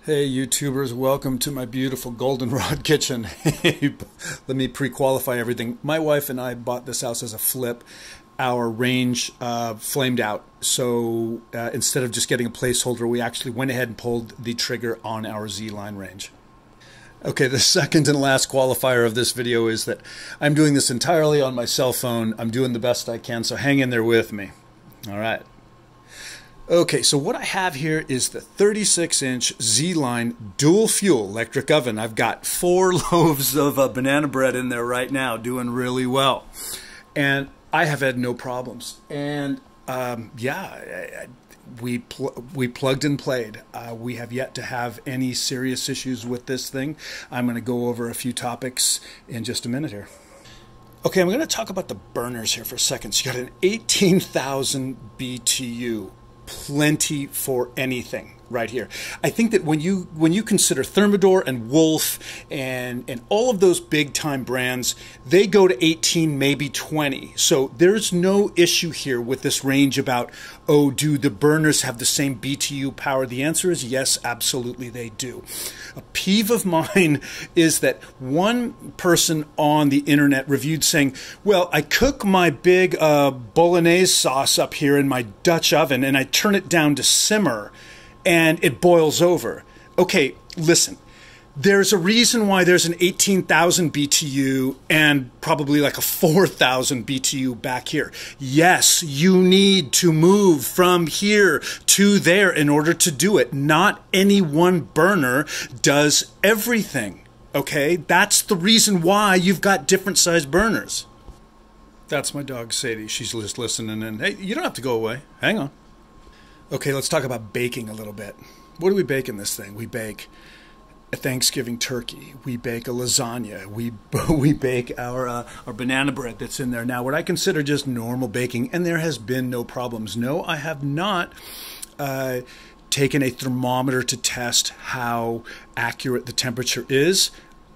Hey YouTubers, welcome to my beautiful goldenrod kitchen. Let me pre-qualify everything. My wife and I bought this house as a flip. Our range flamed out, so instead of just getting a placeholder, we actually went ahead and pulled the trigger on our Z-Line range. Okay, the second and last qualifier of this video is that I'm doing this entirely on my cell phone. I'm doing the best I can, so hang in there with me. All right. Okay, so what I have here is the 36-inch Z-Line dual fuel electric oven. I've got 4 loaves of banana bread in there right now, doing really well. And I have had no problems. And yeah, we plugged and played. We have yet to have any serious issues with this thing. I'm going to go over a few topics in just a minute here. Okay, I'm going to talk about the burners here for a second. So you got an 18,000 BTU. Plenty for anything right here. I think that when you consider Thermador and Wolf and all of those big time brands, they go to 18, maybe 20. So there's no issue here with this range about, oh, do the burners have the same BTU power? The answer is yes, absolutely they do. A peeve of mine is that one person on the internet reviewed saying, well, I cook my big bolognese sauce up here in my Dutch oven and I turn it down to simmer and it boils over. Okay, listen. There's a reason why there's an 18,000 BTU and probably like a 4,000 BTU back here. Yes, you need to move from here to there in order to do it. Not any one burner does everything, okay? That's the reason why you've got different size burners. That's my dog Sadie. She's just listening in. Hey, you don't have to go away. Hang on. Okay, let's talk about baking a little bit. What do we bake in this thing? We bake a Thanksgiving turkey. We bake a lasagna. We bake our banana bread that's in there. Now, what I consider just normal baking, and there has been no problems. No, I have not taken a thermometer to test how accurate the temperature is.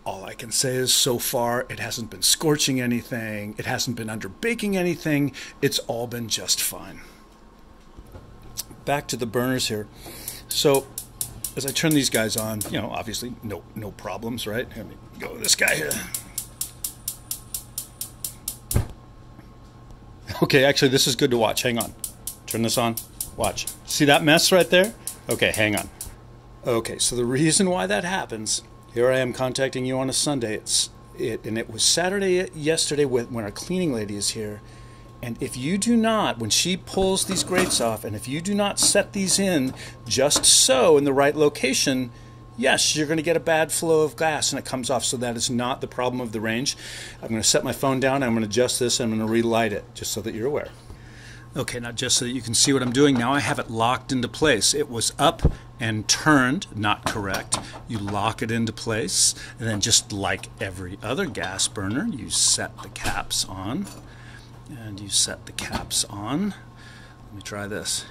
All I can say is so far it hasn't been scorching anything. It hasn't been under baking anything. It's all been just fine. Back to the burners here. So as I turn these guys on, you know, obviously no problems, right? Let me go with this guy here. Okay, actually this is good to watch. Hang on. Turn this on. Watch. See that mess right there? Okay, hang on. Okay, so the reason why that happens, here I am contacting you on a Sunday. And it was Saturday yesterday when our cleaning lady is here. And if you do not, when she pulls these grates off, and if you do not set these in just so in the right location, yes, you're going to get a bad flow of gas and it comes off. So that is not the problem of the range. I'm going to set my phone down, I'm going to adjust this, and I'm going to relight it, just so that you're aware. Okay, now just so that you can see what I'm doing, now I have it locked into place. It was up and turned, not correct. You lock it into place, and then just like every other gas burner, you set the caps on. And you set the caps on. Let me try this.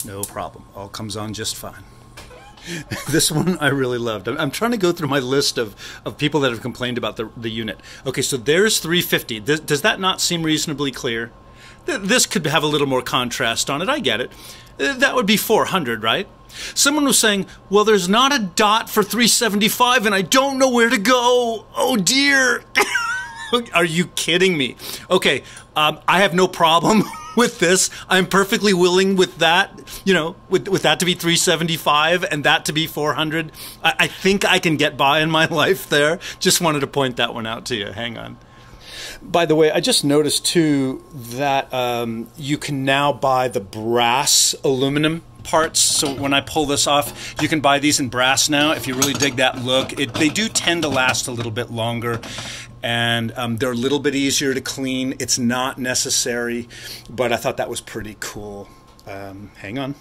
No problem. All comes on just fine. This one I really loved. I'm trying to go through my list of people that have complained about the unit. Okay, so there's 350. Does that not seem reasonably clear? This could have a little more contrast on it. I get it. That would be 400, right? Someone was saying, well, there's not a dot for 375 and I don't know where to go. Oh, dear. Are you kidding me? Okay, I have no problem with this. I'm perfectly willing with that, you know, with that to be 375 and that to be 400. I think I can get by in my life there. Just wanted to point that one out to you. Hang on. By the way, I just noticed too that you can now buy the brass aluminum parts. So when I pull this off, you can buy these in brass now. If you really dig that look, they do tend to last a little bit longer. And they're a little bit easier to clean. It's not necessary, but I thought that was pretty cool. Hang on.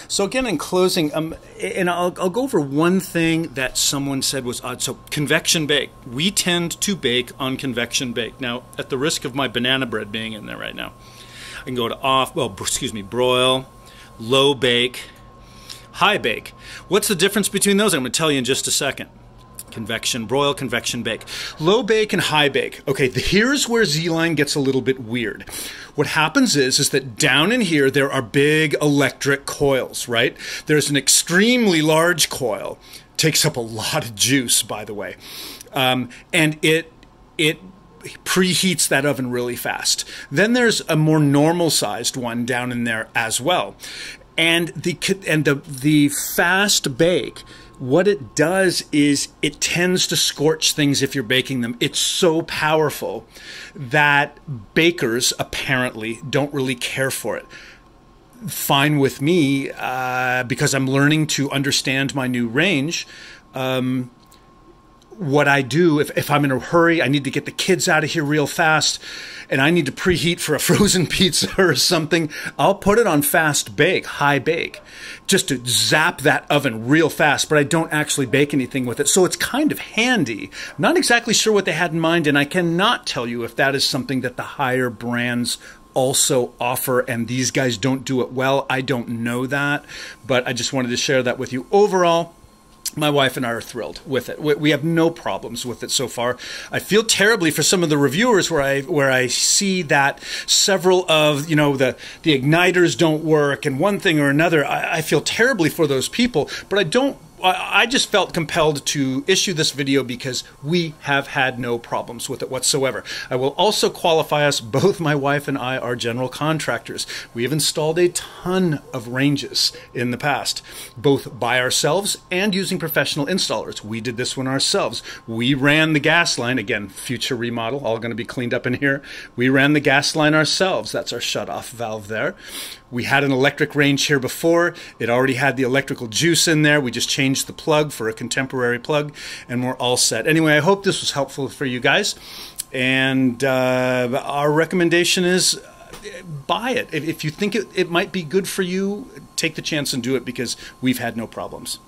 So again, in closing, and I'll go over one thing that someone said was odd. So convection bake. We tend to bake on convection bake. Now, at the risk of my banana bread being in there right now, I can go to broil, low bake, high bake. What's the difference between those? I'm going to tell you in just a second. Convection broil, convection bake. Low bake and high bake. Okay, here's where Z-Line gets a little bit weird. What happens is that down in here there are big electric coils, right? There's an extremely large coil. Takes up a lot of juice, by the way. And it preheats that oven really fast. Then there's a more normal sized one down in there as well. And the fast bake, what it does is it tends to scorch things if you're baking them. It's so powerful that bakers apparently don't really care for it. Fine with me, because I'm learning to understand my new range. What I do, if I'm in a hurry, I need to get the kids out of here real fast, and I need to preheat for a frozen pizza or something, I'll put it on fast bake, high bake, just to zap that oven real fast, but I don't actually bake anything with it. So it's kind of handy. I'm not exactly sure what they had in mind, and I cannot tell you if that is something that the higher brands also offer, and these guys don't do it well. I don't know that, but I just wanted to share that with you. Overall, my wife and I are thrilled with it. We have no problems with it so far. I feel terribly for some of the reviewers where I see that several of, you know, the igniters don't work and one thing or another. I feel terribly for those people, but I just felt compelled to issue this video because we have had no problems with it whatsoever. I will also qualify us, both my wife and I are general contractors. We have installed a ton of ranges in the past, both by ourselves and using professional installers. We did this one ourselves. We ran the gas line, again, future remodel, all going to be cleaned up in here. We ran the gas line ourselves. That's our shutoff valve there. We had an electric range here before. It already had the electrical juice in there. We just changed the plug for a contemporary plug, and we're all set. Anyway, I hope this was helpful for you guys. And our recommendation is buy it. If you think it might be good for you, take the chance and do it, because we've had no problems.